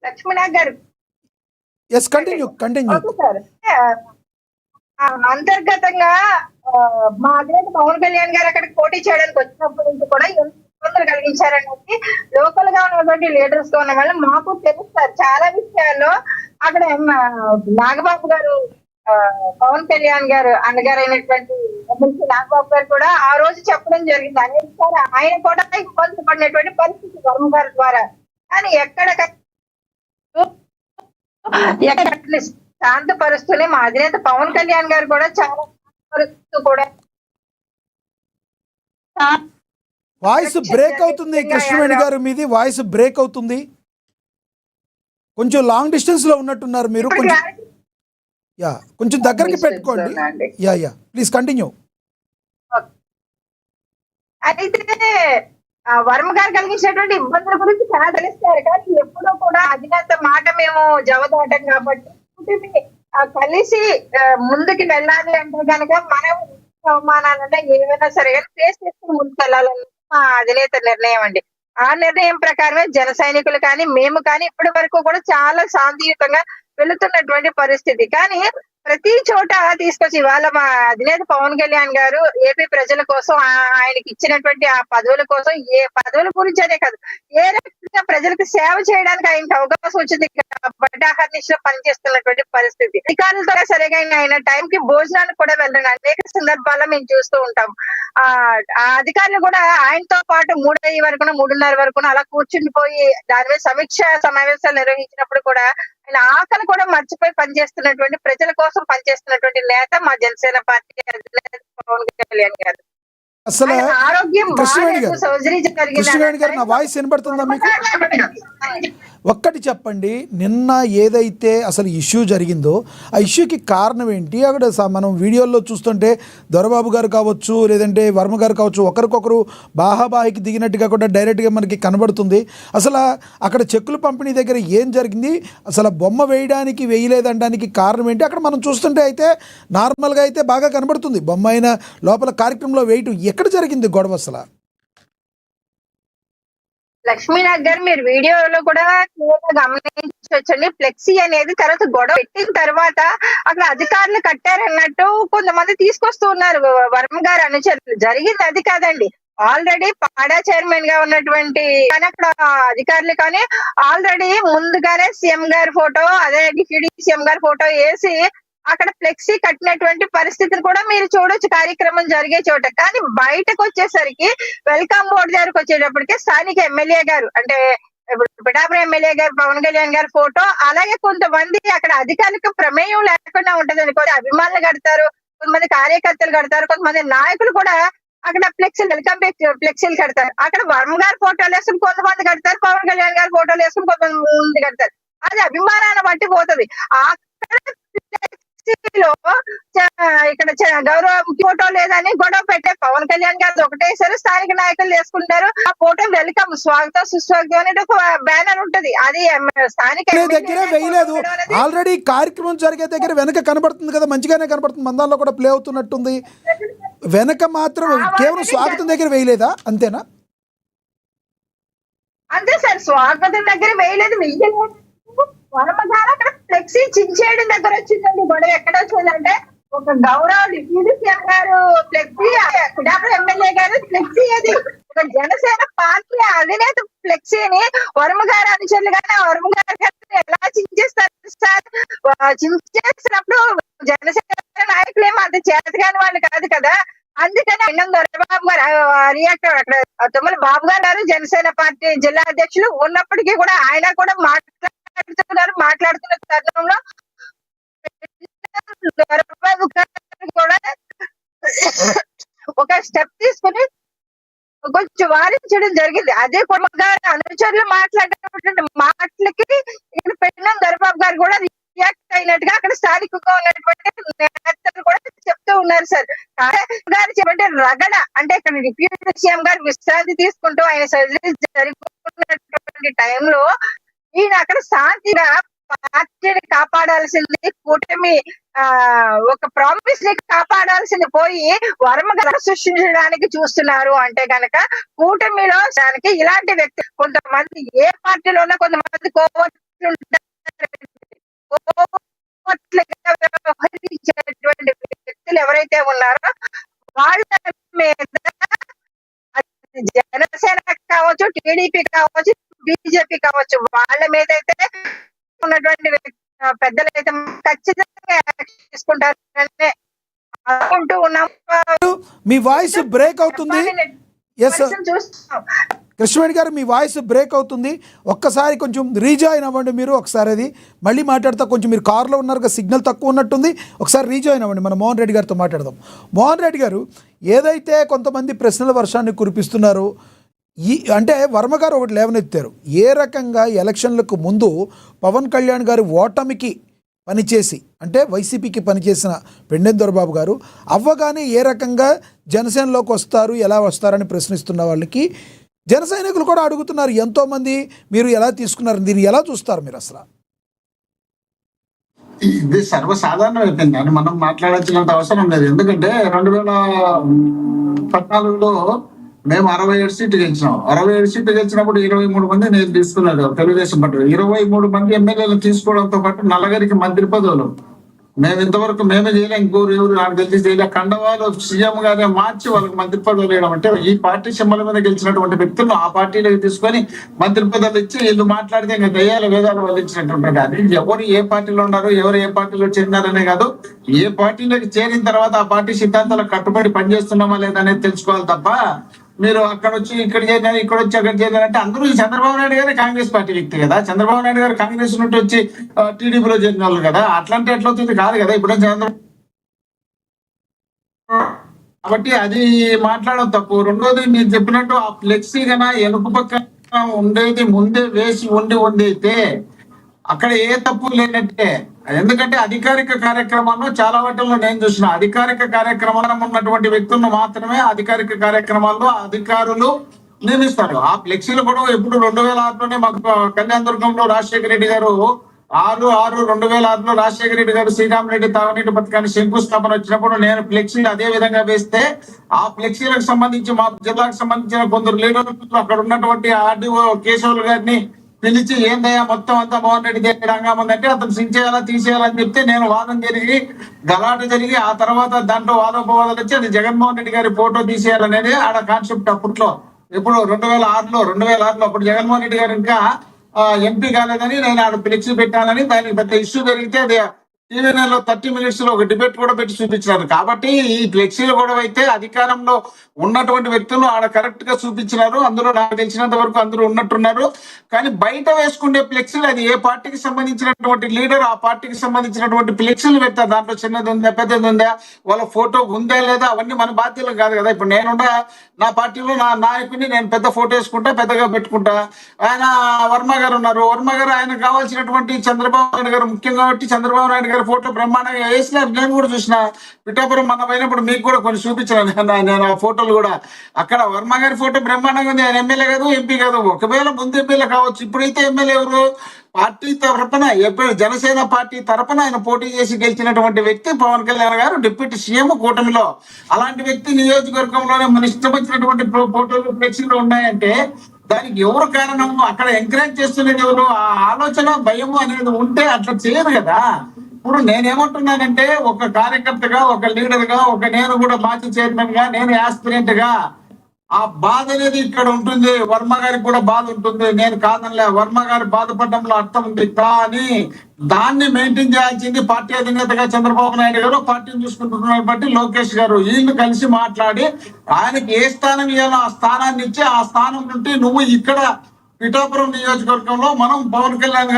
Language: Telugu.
లక్ష్మీనాథ్ గారు. Yes, continue. Okay sir. అంతర్గతంగా మా అధినేత పవన్ కళ్యాణ్ గారు అక్కడికి పోటీ చేయడానికి వచ్చినప్పటి నుంచి కూడా ఎంత ఇబ్బందులు కలిగించారనేది లోకల్ గా ఉన్నటువంటి లీడర్స్ తో ఉన్న వాళ్ళు మాకు తెలుస్తారు. చాలా విషయాల్లో అక్కడ నాగబాబు గారు, పవన్ కళ్యాణ్ గారు అన్నగారు అయినటువంటి ఎమ్మెల్సీ నాగబాబు గారు కూడా ఆ రోజు చెప్పడం జరిగింది. అనేకసారి ఆయన కూడా ఇబ్బంది పడినటువంటి పరిస్థితి వర్మ గారి ద్వారా. కానీ ఎక్కడ శాంతపరుస్తూనే మా అధినేత పవన్ కళ్యాణ్ గారు కూడా చాలా శాంతపరుస్తూ కూడా. వాయిస్ బ్రేక్ అవుతుంది కృష్ణవేణి గారు, మీది వాయిస్ బ్రేక్ అవుతుంది. కొంచెం లాంగ్ డిస్టెన్స్ లో ఉన్నట్టున్నారు మీరు. కొంచెం దగ్గరికి పెట్టుకోండి. Please continue. అయితే వర్మ గారు కలిగించినటువంటి ఇబ్బందుల గురించి చాలా తెలుస్తారు. కానీ ఎప్పుడూ కూడా అధినేత మాట మేము జవదాటం కాబట్టి కలిసి ముందుకు వెళ్ళాలి అంటే కనుక మనం అవమానాలన్నా ఏమైనా సరే కానీ ఫేస్ చేసుకుని ముందుకు వెళ్ళాలని మా అధినేత నిర్ణయం అండి. ఆ నిర్ణయం ప్రకారమే జన సైనికులు కానీ మేము కానీ ఇప్పటి వరకు కూడా చాలా శాంతియుతంగా వెళుతున్నటువంటి పరిస్థితి. కానీ ప్రతి చోట తీసుకొచ్చి ఇవాళ మా అధినేత పవన్ కళ్యాణ్ గారు ఏపీ ప్రజల కోసం ఆయనకి ఇచ్చినటువంటి ఆ పదవుల కోసం, ఏ పదవుల గురించి అనే కాదు, ఏ రకంగా ప్రజలకు సేవ చేయడానికి ఆయనకి అవకాశం వచ్చింది కాబట్టి అహర్నిశలో పనిచేస్తున్నటువంటి పరిస్థితి. అధికారులతో సరిగా ఆయన టైంకి భోజనానికి కూడా వెళ్ళండి అనేక సందర్భాల్లో మేము చూస్తూ ఉంటాం. ఆ అధికారులు కూడా ఆయనతో పాటు 3:00 వరకు 3:30 వరకు అలా కూర్చుండిపోయి దాని మీద సమీక్ష సమావేశాలు నిర్వహించినప్పుడు కూడా ఆయన ఆకలి కూడా మర్చిపోయి పనిచేస్తున్నటువంటి, ప్రజల కోసం పనిచేస్తున్నటువంటి నేత మా జనసేన పార్టీ అధినేత పవన్ కళ్యాణ్ గారు. అసలు ఆరోగ్యం సర్జరీ గారు నా వాయిస్ వినపడుతుందా మీకు? ఒక్కటి చెప్పండి, నిన్న ఏదైతే అసలు ఇష్యూ జరిగిందో ఆ ఇష్యూకి కారణం ఏంటి? అక్కడ మనం వీడియోల్లో చూస్తుంటే దొరబాబు గారు కావచ్చు, లేదంటే వర్మ గారు కావచ్చు, ఒకరికొకరు బాహాబాహికి దిగినట్టుగా కూడా డైరెక్ట్గా మనకి కనబడుతుంది. అసలు అక్కడ చెక్కుల పంపిణీ దగ్గర ఏం జరిగింది, అసలు బొమ్మ వేయడానికి వేయలేదనడానికి కారణం ఏంటి? అక్కడ మనం చూస్తుంటే అయితే నార్మల్గా అయితే బాగా కనబడుతుంది బొమ్మ అయిన లోపల కార్యక్రమంలో వేయటం. ఎక్కడ జరిగింది గొడవ అసలు? లక్ష్మీనాథ్ గారు, మీరు వీడియోలో కూడా గమనించవచ్చండి. ఫ్లెక్సీ అనేది తర్వాత గొడవ పెట్టిన తర్వాత అక్కడ అధికారులు కట్టారన్నట్టు కొంతమంది తీసుకొస్తూ ఉన్నారు వర్మ గారు అనుచరులు. జరిగింది అది కాదండి. ఆల్రెడీ పాడా చైర్మన్ గా ఉన్నటువంటి కానీ అక్కడ అధికారులు కానీ ఆల్రెడీ ముందుగానే సీఎం గారి ఫోటో, అదే డిప్యూటీ సీఎం గారి ఫోటో వేసి అక్కడ ఫ్లెక్సీ కట్టినటువంటి పరిస్థితిని కూడా మీరు చూడొచ్చు కార్యక్రమం జరిగే చోట. కానీ బయటకు వచ్చేసరికి వెల్కమ్ బోర్డు దగ్గరకు వచ్చేటప్పటికి స్థానిక ఎమ్మెల్యే గారు, అంటే ఇప్పుడు పిఠాపురం ఎమ్మెల్యే గారు పవన్ కళ్యాణ్ గారి ఫోటో, అలాగే కొంతమంది అక్కడ అధికారులకు ప్రమేయం లేకుండా ఉంటది అనుకోండి, అభిమానులు కడతారు, కొంతమంది కార్యకర్తలు కడతారు, కొంతమంది నాయకులు కూడా అక్కడ ఫ్లెక్సీలు, వెల్కమ్ ఫ్లెక్సీలు కడతారు. అక్కడ వర్మ గారి ఫోటోలు వేసుకుని కొంతమంది కడతారు, పవన్ కళ్యాణ్ గారి ఫోటోలు వేసుకుని కొంతమంది కడతారు. అది అభిమానాన్ని బట్టి పోతుంది. ఇక్కడ గౌరవ ఫోటో లేదని గొడవ పెట్టే పవన్ కళ్యాణ్ గారు ఒకటేసారి స్థానిక నాయకులు వేసుకుంటారు. ఆ ఫోటో వెల్కమ్, స్వాగతం సుస్వాగతం అనేది ఒక బ్యానర్ ఉంటది. అది స్థానిక దగ్గర వేయలేదు. ఆల్రెడీ కార్యక్రమం జరిగే దగ్గర వెనక కనబడుతుంది కదా, మంచిగానే కనబడుతుంది, మందాల్లో కూడా ప్లే అవుతున్నట్టుంది. వెనక మాత్రం కేవలం స్వాగతం దగ్గర వేయలేదా? అంతేనా? అంతే సార్, స్వాగతం దగ్గర వేయలేదు. వర్మ గారు అక్కడ ఫ్లెక్సీ చించేయడం దగ్గర వచ్చిందండి గొడవ. ఎక్కడ వచ్చిందంటే ఒక గౌరవ డిప్యూటీ సీఎం గారు ఫ్లెక్సీ, పిఠాపురం ఎమ్మెల్యే గారు ఫ్లెక్సీ, అది ఒక జనసేన పార్టీ అధినేత ఫ్లెక్సీని వర్మ గారు అనుచరులు కానీ వర్మ గారు ఎలా చించేస్తారు సార్? చించేసినప్పుడు జనసేన నాయకులు ఏమో అంత చేతగాని వాళ్ళు కాదు కదా. అందుకని అన్నం దొరబాబు గారు రియాక్ట్ అక్కడ తుమ్మల బాబు గారు జనసేన పార్టీ జిల్లా అధ్యక్షులు ఉన్నప్పటికీ కూడా ఆయన కూడా మాట్లాడుతున్న తరుణంలో కూడా ఒక స్టెప్ తీసుకుని కొంచెం వారించడం జరిగింది. అదే గారు అనుచరులు మాట్లాడినటువంటి మాటలకి ఇక్కడ పెట్టిన దొరబాబు గారు కూడా రియాక్ట్ అయినట్టుగా అక్కడ స్థానికంగా ఉన్నటువంటి నేతలు కూడా చెప్తూ ఉన్నారు సార్. గారు చెప్పంటే రగడ అంటే ఇక్కడ డిప్యూటీ సీఎం గారు విశ్రాంతి తీసుకుంటూ ఆయన సర్జరీ జరుగుతున్నటువంటి టైంలో ఈయన అక్కడ శాంతిగా పార్టీని కాపాడాల్సింది, కూటమి ఒక ప్రామిస్ ని కాపాడాల్సింది పోయి వర్మ సృష్టించడానికి చూస్తున్నారు అంటే గనక కూటమిలో దానికి ఇలాంటి వ్యక్తి కొంతమంది ఏ పార్టీలో ఉన్న కొంతమంది కోవర్టులు టీడీపీ కావచ్చు, బీజేపీ కావచ్చు, వాళ్ళ మీద అయితే ఉన్నటువంటి పెద్దలు అయితే ఖచ్చితంగా యాక్షన్ తీసుకుంటారని అనుకుంటూ ఉన్నాం. మీ వాయిస్ బ్రేక్ అవుతుంది. ఎస్ చూస్తున్నాం. కృష్ణవేణి గారు, మీ వాయిస్ బ్రేక్ అవుతుంది. ఒక్కసారి కొంచెం రీజాయిన్ అవ్వండి మీరు. ఒకసారి అది మళ్ళీ మాట్లాడతా. కొంచెం మీరు కార్లో ఉన్నారు, సిగ్నల్ తక్కువ ఉన్నట్టుంది. ఒకసారి రీజాయిన్ అవ్వండి, మనం మోహన్ రెడ్డి గారితో మాట్లాడదాం. మోహన్ రెడ్డి గారు, ఏదైతే కొంతమంది ప్రశ్నల వర్షాన్ని కురిపిస్తున్నారు, అంటే వర్మ గారు ఒకటి లేవనెత్తారు. ఏ రకంగా ఎలక్షన్లకు ముందు పవన్ కళ్యాణ్ గారు ఓటమికి పనిచేసి, అంటే వైసీపీకి పనిచేసిన పెండెం దొరబాబు గారు అవ్వగానే ఏ రకంగా జనసేనలోకి వస్తారు, ఎలా వస్తారని ప్రశ్నిస్తున్న వాళ్ళకి జన సైనికులు కూడా అడుగుతున్నారు ఎంతోమంది. మీరు ఎలా తీసుకున్నారు, దీన్ని ఎలా చూస్తారు మీరు అసలు? ఇది సర్వసాధారణం అయిపోయింది అని మనం మాట్లాడాల్సినంత అవసరం లేదు. ఎందుకంటే 2014లో మేము 67 సీట్లు గెలిచినాం. 67 సీట్లు గెలిచినప్పుడు 23 మంది నేను తీసుకున్నాడు తెలుగుదేశం పార్టీ. 23 మంది ఎమ్మెల్యేలు తీసుకోవడంతో పాటు నలుగురికి మంత్రి పదవులు. మేము ఇంతవరకు మేమే చేయలే, ఇంకోరు ఎవరు నాకు తెలిసి చేయలే. కండవాలు సీఎం గారే మార్చి వాళ్ళకి మంత్రి పదవులు వేయడం అంటే, ఈ పార్టీ సింబల్ మీద గెలిచినటువంటి వ్యక్తులను ఆ పార్టీలోకి తీసుకొని మంత్రి పదవులు ఇచ్చి వీళ్ళు మాట్లాడితే ఇంకా దయ్యాల వేదాలు వల్లించినట్టుంటుంది. అది ఎవరు ఏ పార్టీలో ఉన్నారు, ఎవరు ఏ పార్టీలో చేరినారనే కాదు, ఏ పార్టీలోకి చేరిన తర్వాత ఆ పార్టీ సిద్ధాంతాలకు కట్టుబడి పనిచేస్తున్నామా లేదా అనేది తెలుసుకోవాలి తప్ప, మీరు అక్కడ వచ్చి ఇక్కడ చేరినారు, ఇక్కడ వచ్చి అక్కడ చేరినారంటే అందరూ చంద్రబాబు నాయుడు గారు కాంగ్రెస్ పార్టీ వ్యక్తి కదా. చంద్రబాబు నాయుడు గారు కాంగ్రెస్ నుండి వచ్చి టీడీపీలో చేరిన వాళ్ళు కదా. అట్లాంటి ఎట్లవుతుంది కాదు కదా. ఇప్పుడు కాబట్టి అది మాట్లాడడం తప్పు. రెండోది, మీరు చెప్పినట్టు ఆ ఫ్లెక్సీ కన్నా వెనుక పక్క ఉండేది ముందే వేసి ఉండి అయితే అక్కడ ఏ తప్పు లేనట్టే. ఎందుకంటే అధికారిక కార్యక్రమాల్లో చాలా వాటిల్లో నేను చూసిన అధికారిక కార్యక్రమాలు ఉన్నటువంటి వ్యక్తులను మాత్రమే అధికారిక కార్యక్రమాల్లో అధికారులు నియమిస్తారు. ఆ ఫ్లెక్సీలు కూడా ఎప్పుడు 2006లోనే మాకు కళ్యాణదుర్గంలో రాజశేఖర రెడ్డి గారు 6/6/2006లో రాజశేఖర రెడ్డి గారు శ్రీరామరెడ్డి తాగునీటి పథకాన్ని శంకుస్థాపన వచ్చినప్పుడు నేను ఫ్లెక్సీలు అదే విధంగా వేస్తే, ఆ ఫ్లెక్సీలకు సంబంధించి మా జిల్లాకు సంబంధించిన కొందరు లీడర్లు అక్కడ ఉన్నటువంటి ఆర్డీఓ కేశవులు గారిని పిలిచి, ఏందయ్యా మొత్తం అంతా మోహన్ రెడ్డి దగ్గర హంగామా ఉందంటే అతను సించేయాలా తీసేయాలని చెప్తే నేను వాదన జరిగి గలాట జరిగి ఆ తర్వాత దాంట్లో వాదోపవాదాలు వచ్చి అది జగన్మోహన్ రెడ్డి గారి ఫోటో తీసేయాలనేది ఆడ కాన్సెప్ట్. అప్పట్లో ఎప్పుడు 2006లో అప్పుడు జగన్మోహన్ రెడ్డి గారు ఇంకా ఎంపీ కాలేదని నేను ఆడ ఫ్లెక్సీ పెట్టాలని దానికి పెద్ద ఇష్యూ జరిగితే అది టీవీలో 30 minutes లో ఒక డిబేట్ కూడా పెట్టి చూపించినారు. కాబట్టి ఈ ఫ్లెక్సీలు కూడా అయితే అధికారంలో ఉన్నటువంటి వ్యక్తులు ఆడ కరెక్ట్ గా చూపించినారు. అందులో నాకు తెలిసినంత వరకు అందరూ ఉన్నట్టున్నారు. కానీ బయట వేసుకునే ఫ్లెక్సీలు అది ఏ పార్టీకి సంబంధించినటువంటి లీడర్ ఆ పార్టీకి సంబంధించినటువంటి ఫ్లెక్సీలు పెడతారు. దాంట్లో చిన్నది ఉందా పెద్దది ఉందా వాళ్ళ ఫోటో ఉందా లేదా అవన్నీ మన బాధ్యతలు కాదు కదా. ఇప్పుడు నేనుండా నా పార్టీలో నా నాయకుడిని నేను పెద్ద ఫోటో వేసుకుంటా, పెద్దగా పెట్టుకుంటా. ఆయన వర్మ గారు ఉన్నారు, వర్మ గారు ఆయన కావాల్సినటువంటి చంద్రబాబు నాయుడు గారు ముఖ్యం కాబట్టి చంద్రబాబు నాయుడు గారు ఫోటో బ్రహ్మాండంగా వేసినారు. నేను కూడా చూసిన పిఠాపురం మనం పోయినప్పుడు మీకు కూడా కొన్ని చూపించాను నేను ఆ ఫోటోలు కూడా. అక్కడ వర్మ గారి ఫోటో బ్రహ్మాండంగా ఉంది. ఆయన ఎమ్మెల్యే కాదు, ఎంపీ కాదు. ఒకవేళ ముందు ఎమ్మెల్యే కావచ్చు, ఇప్పుడైతే ఎమ్మెల్యే ఎవరు పార్టీ తరఫున ఎప్పుడు జనసేన పార్టీ తరఫున ఆయన పోటీ చేసి గెలిచినటువంటి వ్యక్తి పవన్ కళ్యాణ్ గారు, డిప్యూటీ సీఎం కూటమిలో. అలాంటి వ్యక్తి నియోజకవర్గంలోనే మన ఇష్టం వచ్చినటువంటి ఫోటోలు ఫ్లెక్సీలు ఉన్నాయంటే దానికి ఎవరు కారణం? అక్కడ ఎంకరేజ్ చేస్తున్నది ఎవరు? ఆ ఆలోచన భయము అనేది ఉంటే అట్లా చేయరు కదా. ఇప్పుడు నేనేమంటున్నానంటే, ఒక కార్యకర్తగా, ఒక లీడర్ గా, నేను కూడా మాజీ చైర్మన్ గా, నేను యాస్పిరెంట్ గా ఆ బాధ అనేది ఇక్కడ ఉంటుంది. వర్మ గారికి కూడా బాధ ఉంటుంది, నేను కాదనలే. వర్మ గారి బాధపడడంలో అర్థం ఉంది. కానీ దాన్ని మెయింటైన్ చేయాల్సింది పార్టీ అధినేతగా చంద్రబాబు నాయుడు గారు, పార్టీని చూసుకుంటున్నారు బట్టి లోకేష్ గారు, వీళ్ళు కలిసి మాట్లాడి ఆయనకి ఏ స్థానం ఇవ్వాలో ఆ స్థానాన్ని ఇచ్చి ఆ స్థానం నుండి నువ్వు ఇక్కడ పిఠాపురం నియోజకవర్గంలో మనం పవన్ కళ్యాణ్